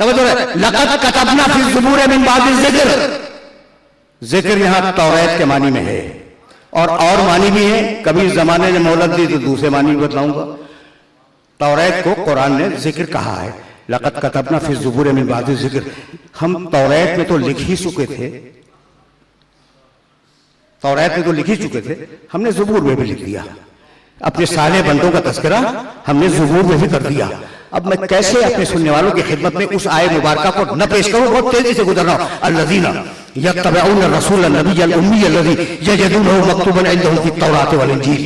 तवज्जो है, लक़द कतबना फी ज़ुबूर मिन बादि ज़िक्र, जिक्र यहां तौरात के मानी में है और मानी भी है। कभी जमाने ने मोहलत दी तो दूसरे मानी भी बताऊंगा। तौरात को कुरान ने जिक्र कहा है, लक़द कतबना फी ज़ुबूर मिन बादि ज़िक्र। हम तौरात में तो लिख ही चुके थे, तौरात में तो लिख ही चुके थे, हमने ज़ुबूर में भी लिख दिया। अपने साले बंदों का तज़किरा हमने ज़ुबूर में भी कर दिया। अब मैं कैसे अपने सुनने वालों की खिदमत में उस आय मुबारका को न पेश करूं, बहुत तेजी से गुजर रहा हूं। अल्लज़ीना यत्तबिऊन रसूल नबी उम्मी अल्लज़ी यजिदूनहु मक्तूबन इंदहुम फित तौरात वल इंजील।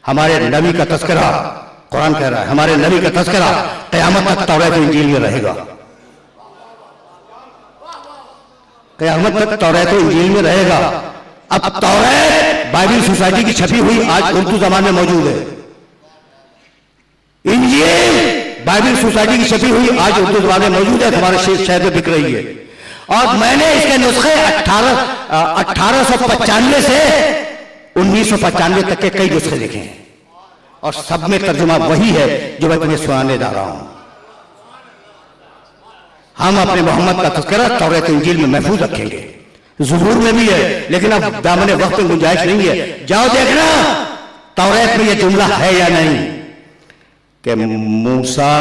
हमारे नबी का तज़किरा, कुरान कह रहा है, हमारे नबी का तज़किरा क़यामत तक तौरात और इंजील में रहेगा। क़यामत तक तौरात और इंजील में रहेगा। अब तौरात बाइबल सोसाइटी की छपी हुई आज उर्दू ज़बान में मौजूद है, इंजील बाइबल सोसाइटी की छपी हुई आज उर्दू ज़बान में मौजूद है, हमारे शहर में बिक रही है। और मैंने इसके नुस्खे 1895 से 1995 तक के कई नुस्खे लिखे हैं और सब में तर्जुमा वही है जो मैं तुम्हें सुनाने जा रहा हूं। हम अपने मोहम्मद का तज़किरा तौरात इंजील में महफूज रखेंगे, ज़ुबूर में भी है, लेकिन अब दामने वक्त में गुंजाइश नहीं है। जाओ देखना तौरात में यह जुमला है या नहीं कि मूसा,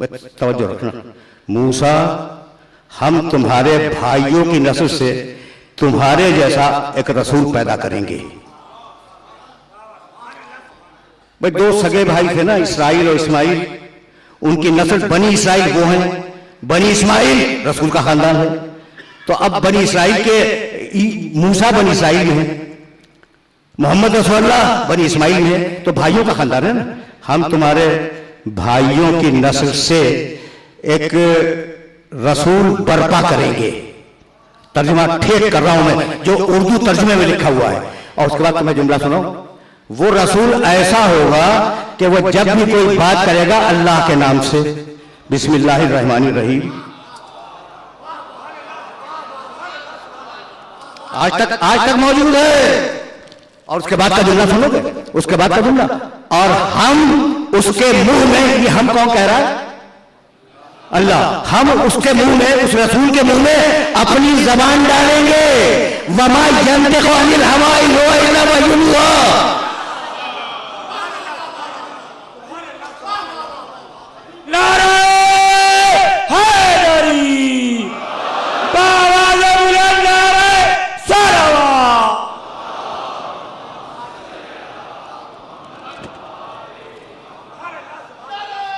तवज्जो रखना, मूसा हम तुम्हारे भाइयों की नस्ल से तुम्हारे जैसा एक रसूल पैदा करेंगे। भाई दो सगे भाई थे ना, इसराइल और इस्माइल, उनकी नस्ल बनी इसराइल वो हैं, बनी इस्माइल रसूल का खानदान है। तो अब बनी इसराइल के मूसा बनी इसराइल में है, मोहम्मद रसूलुल्लाह बनी इस्माइल में है, तो भाइयों का खानदान है ना। हम तुम्हारे भाइयों की नस्ल से एक रसूल बर्पा करेंगे। तर्जुमा ठीक कर रहा हूं मैं, जो उर्दू तर्जुमे में लिखा हुआ है। और उसके बाद तुम्हें जुमला सुनो, वो रसूल ऐसा होगा कि वो जब भी कोई बात करेगा अल्लाह के नाम से, बिस्मिल्लाहिर्रहमानिर्रहीम, आज तक मौजूद है। और उसके बाद का जुमला सुनोगे, उसके बाद का जुमला, और हम उसके मुंह में, ये हम कौन कह रहा है? अल्लाह। हम उसके मुंह में, उस रसूल के मुंह में अपनी जबान डालेंगे। वमा यंतिकु अनिल हवा इन हुवा इल्ला वह्युन युहा।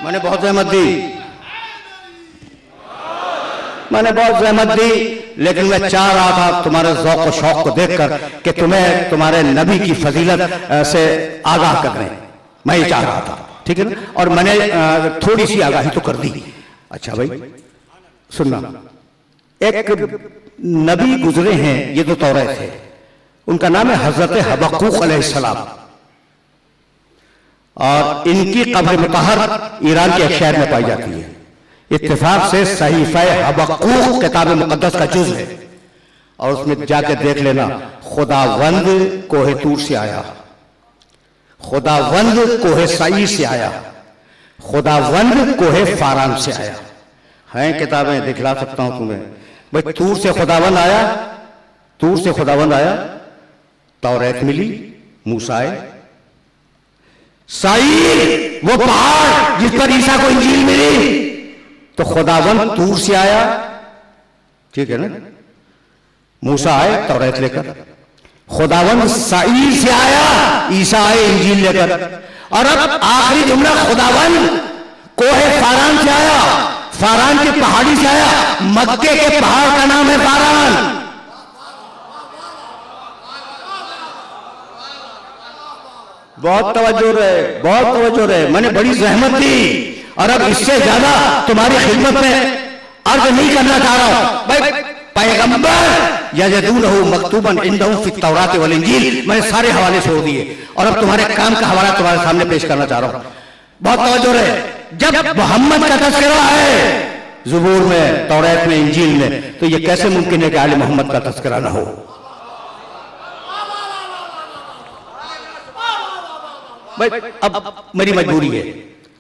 मैंने बहुत जहमत दी, मैंने बहुत जहमत दी, लेकिन मैं चाह रहा था तुम्हारे ज़ौक़ और शौक़ को देखकर कि तुम्हें तुम्हारे नबी की फजीलत से आगाह कर दें। मैं ये चाह रहा था, ठीक है ना। और मैंने थोड़ी सी आगाही तो कर दी। अच्छा भाई सुनना, एक नबी गुजरे हैं, ये तो तौरात है, उनका नाम है हजरत हबक्कूक अलैहिस्सलाम, और इनकी कब्र मुतहर ईरान के एक शहर में पाई जाती है। इत्तेफाक से सहीफा हबक्कूक किताब मुक़द्दस का जुज़ है, और उसमें जाके देख लेना, खुदावंद कोहे तूर से आया, खुदावंद कोहे सईर से आया, खुदावंद कोहे फारान से आया। हैं किताबें, दिखला सकता हूं तुम्हें। भाई तूर से खुदावंद आया, तूर से खुदावंद आया, तौरात मिली, मूसा आए। सईर वो पहाड़ जिस पर ईसा को इंजील मिली, तो खुदावंद तूर से आया, ठीक है ना। मूसा आए तौरात लेकर, खुदावंद सईर से आया, ईसा आए इंजील लेकर। और अब आखिरी जुमला, खुदावंद कोहे फारान से आया, फारान के पहाड़ी से आया, मक्के के पहाड़ का नाम है फारान। बहुत तवज्जो रहे, बहुत तवज्जो रहे, मैंने बड़ी जहमत दी, और अब इससे ज्यादा तुम्हारी खिदमत में अर्ज नहीं करना चाह रहा हूं। भाई पैगंबर यजिदूनहु मक्तूबन इंदहुम फित तौरात वल इंजील, मैंने सारे हवाले छोड़ दिए, और अब तुम्हारे काम का हवाला तुम्हारे सामने पेश करना चाह रहा हूं। बहुत तवज्जो रहे, जब मोहम्मद का तज़किरा है ज़ुबूर में, तौरात में, इंजील में, तो यह कैसे मुमकिन है कि आले मोहम्मद का तज़किरा ना हो? भाई अब मेरी मजबूरी है,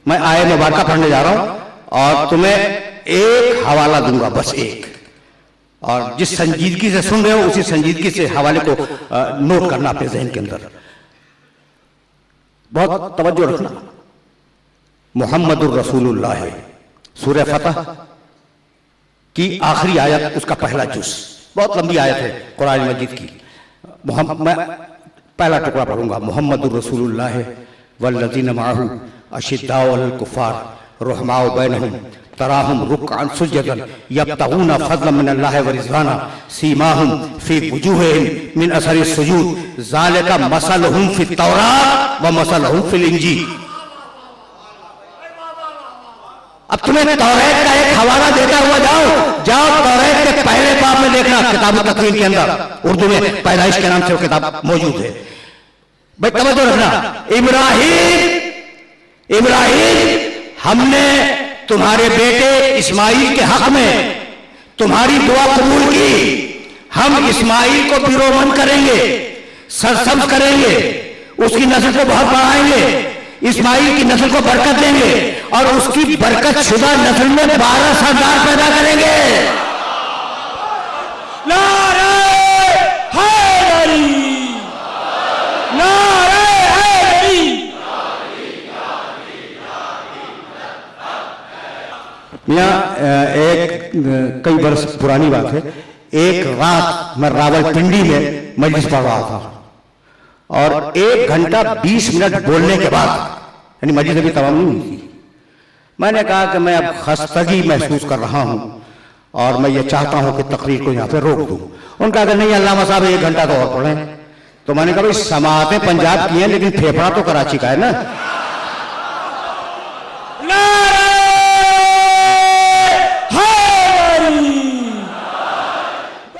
मैं आयत मुबारका पढ़ने जा रहा हूं, और तुम्हें एक हवाला दूंगा, बस एक, और जिस संजीदगी से सुन रहे हो उसी संजीदगी से हवाले को नोट करना अपने जहन के अंदर। बहुत तवज्जो रखना। मुहम्मदुर रसूलुल्लाह है, सूरह फतह की आखिरी आयत, उसका पहला जुज़, बहुत लंबी आयत है कुरान मजीद की। मैं पहला टुकड़ा पढ़ूंगा। मुहम्मदुर रसूलुल्लाह वल्लज़ीना माअहू अशिद्दाउ अलल कुफ़ार रुहमाउ बैनहुम तराहुम रुक्अन सुज्जदन यब्तगूना फज़लन मिनल्लाहि व रिज़वाना सीमाहुम फी वुजूहिहिम मिन असरि सुजूद ज़ालिका मसलुहुम फित तौरात व मसलुहुम फिल इंजील। अब तुम्हें तौरात का एक हवाला देता हुआ जाओ तौरात के पहले बाब में देखना, किताब तकवीन के अंदर उर्दू में पैदाइश के नाम से वो किताब मौजूद है। भाई तवज्जो रखना। इब्राहिम हमने तुम्हारे बेटे इस्माइल के हक में तुम्हारी दुआ कबूल की। हम इस्माइल को पिरोमन करेंगे, सरसब्ज करेंगे, उसकी नस्ल को बहुत बढ़ाएंगे, इस्माइल की नस्ल को बरकत देंगे और उसकी बरकत शुदा नस्ल में 12 सरदार पैदा करेंगे। नारे हैदरी, नारे हैदरी। एक कई बरस पुरानी बात है। एक रात मैं रावलपिंडी में मजलिस पढ़ रहा था और 1 घंटा 20 मिनट बोलने के बाद, यानी मजलिस अभी तमाम नहीं हुई थी, मैंने कहा कि मैं अब खस्तगी महसूस कर रहा हूं और मैं ये चाहता हूं कि तकरीर को यहां पे रोक दूं। उनका अगर नहीं अल्लामा साहब 1 घंटा तो और पढ़ें। तो मैंने कहा भाई समातें पंजाब की हैं लेकिन फेफड़ा तो कराची का है ना।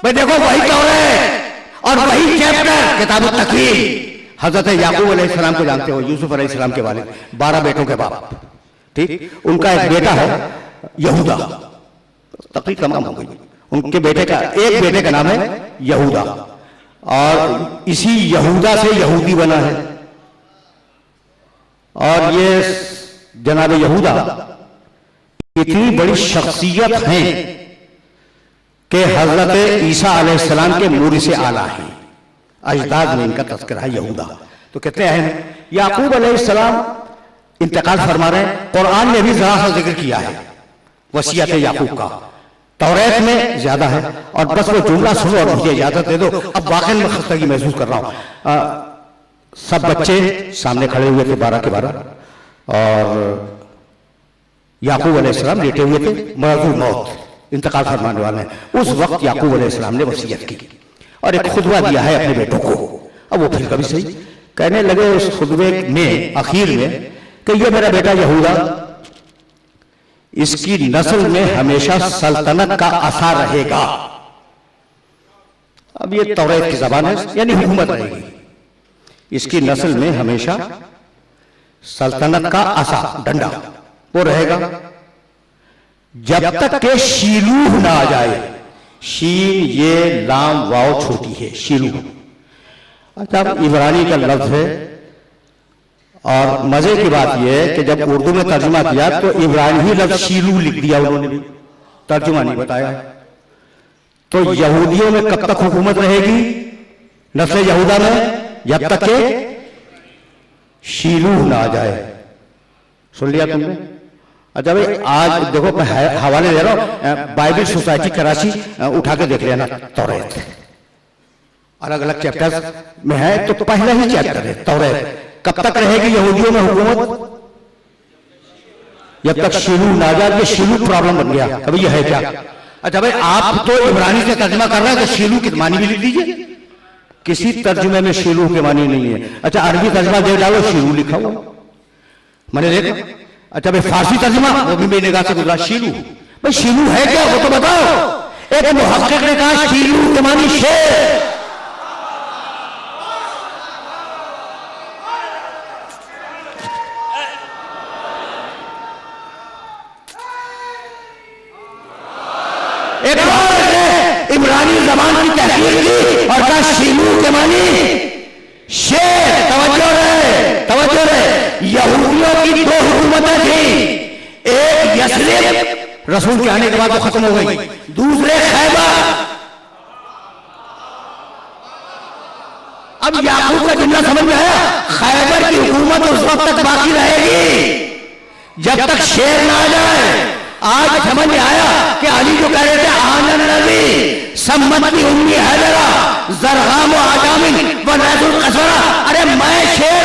भाई देखो वही तौरात और वही चैप्टर किताब तकवीन। हजरत याकूब अलैहिस्सलाम को जानते हो, यूसुफ अलैहिस्सलाम के वालिद, 12 बेटों के बाप, ठीक। उनका एक बेटा है यहूदा, तकरीर तमाम हो गई। उनके बेटे का एक बेटे का नाम है यहूदा और इसी यहूदा से यहूदी बना है। और ये जनाब यहूदा इतनी बड़ी शख्सियत हैं कि हजरत ईसा अलैहिस्सलाम के मूरी से आला है, अजदाद में इनका तज़किरा है यहूदा। तो कहते हैं याकूब अलैहिस्सलाम इंतकाल फरमा रहे हैं। कुरान ने भी जरा सा जिक्र किया है वसीयत याकूब का, तौरात में ज्यादा है। और बस वो जुमला सुनो और मुझे इजाजत दे दो। अब वाकई में खस्तगी महसूस कर रहा हूं। सब बच्चे सामने खड़े हुए थे 12 के 12 और याकूब अलैहिस्सलाम लेटे हुए थे, मरज़ुल मौत, इंतकाल फरमाने वाले हैं। उस वक्त याकूब अलैहिस्सलाम ने वसीयत की और एक खुतबा दिया है अपने बेटों को। अब वो फिर कभी सही कहने लगे उस खुतबे में आखिर में कि ये मेरा बेटा यहूदा, इसकी नस्ल में हमेशा सल्तनत का असर रहेगा। अब ये तौरात की जबान है, यानी हुकूमत रहेगी। इसकी नस्ल में हमेशा सल्तनत का असर, डंडा वो रहेगा जब तक के शीलूह ना आ जाए। शीन ये लाम वाव छोटी है, शीलूह। अच्छा, इब्रानी का लफ्ज है और मजे की बात यह है कि जब उर्दू में तर्जुमा किया तो इब्रानी ही लफ्ज शीलू लिख दिया उन्होंने, भी तर्जुमा नहीं बताया। तो यहूदियों में कब तक हुकूमत रहेगी नस्ल यहूदा में? जब तक के शीलू ना आ जाए। सुन लिया तुमने? अच्छा भाई, आज देखो मैं हवाले दे रहा हूं, बाइबल सोसाइटी कराची उठा के देख लेना। तौरात अलग अलग चैप्टर्स में है, तो पहला ही चैप्टर है तौरात। कब तक रहेगी यहूदियों में हुकूमत? जब तक शीलू ना जाए। ये शीलू प्रॉब्लम बन गया। अभी ये है क्या? अच्छा भाई, आप तो इब्रानी से तर्जुमा कर रहे हैं तो शीलू की मानी भी लिख दीजिए। किसी तर्जुमे में शीलू के मानी नहीं है। अच्छा, अरबी तर्जुमा दे डालो, शीलू लिखा हुआ मैंने देखा। अच्छा भाई, फारसी तर्जुमा वो भी मेरी निगाह से गुजरा, शीलू। भाई शीलू है क्या वो तो बताओ। एक मुहक्किक ने कहा शीलू के मानी शेर। एक इब्रानी जबान की तहकीक की और कहा शीलू के मानी शेर। तवज्जो रहे। यहूदियों की 2 हुकूमतें थी, एक यस्रिब रसूल के आने के बाद वो खत्म हो गई। दूसरे खैबर, अब याकूब का जुमला समझ में आया? खैबर की हुकूमत उस वक्त तक बाकी रहेगी जब तक शेर ना आ जाए। आज समझ में आया कि अली जो कह रहे थे आनन नबी सम्मति उम्मी हैदरा जरगाम आजामिन व नज़ुल कसरा, अरे मैं शेर